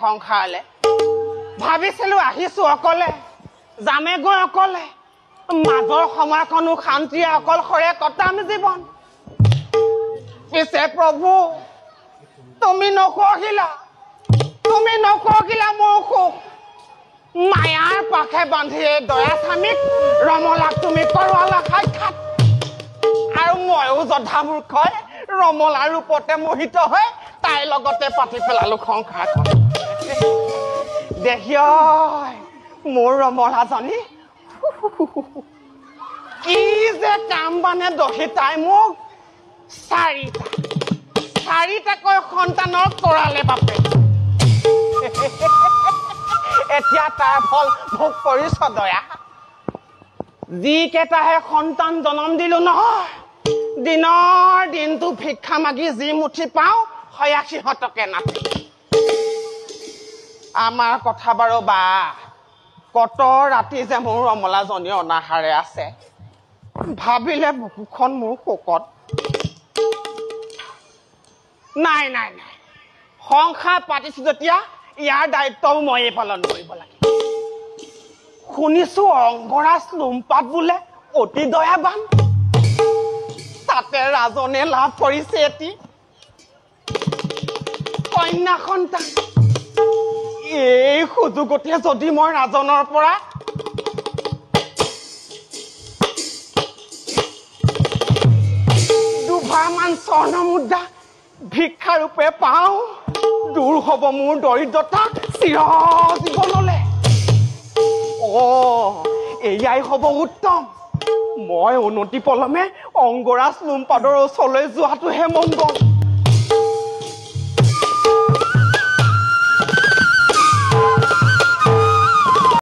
সংসাৰলে ভাবিছিলো আহিছো অকলে যামে গৈ অকলে মাজৰ সময়কনো শান্তিৰে অকলশৰে কটাম জীৱন পিছে প্ৰভু তুমি নকহিলা মোৰ সুখ মায়াৰ পাখে বান্ধি দয়া স্বামীক ৰমলাক তুমি কৰোৱালা সাক্ষাৎ আৰু ময়ো যধামূৰ্খই ৰমলাৰ ৰূপতে মোহিত হৈ তাইৰ লগতে পাতি পেলালো সংসাৰখন দেখিয় মোৰ ৰমলাজনী কি যে কাম বানে দহি তাই মোক চাৰিটাকৈ সন্তানৰ কৰালে বাপে এতিয়া তাৰ ফল ভোগ কৰিছ দয়া যিকেইটাহে সন্তান জনম দিলো নহয় দিনৰ দিনটো ভিক্ষা মাগি যি মুঠি পাওঁ হয়া সিহঁতকে নাতি আমাৰ কথা বাৰু বা কত ৰাতি যে মোৰ ৰমলাজনী অনাহাৰে আছে ভাবিলে বুকুখন মোৰ শোকত নাই সংসাৰ পাতিছো যেতিয়া ইয়াৰ দায়িত্বও ময়ে পালন কৰিব লাগে শুনিছো অংগৰাজ লুম্পাত বোলে অতি দয়াবান তাতে ৰাজনে লাভ কৰিছে এটি কন্যা সন্তান এই সুযোগতে যদি মই ৰাজনৰ পৰা দুভাৰমান স্বৰ্ণ মুদ্ৰা ভিক্ষা ৰূপে পাওঁ দূৰ হব মোৰ দৰিদ্ৰতা চিৰজীৱনলে এয়াই হব উত্তম মই উন্নতি পলমে অংগৰাজ লুম্পাদৰ ওচৰলৈ যোৱাটোহে মংগল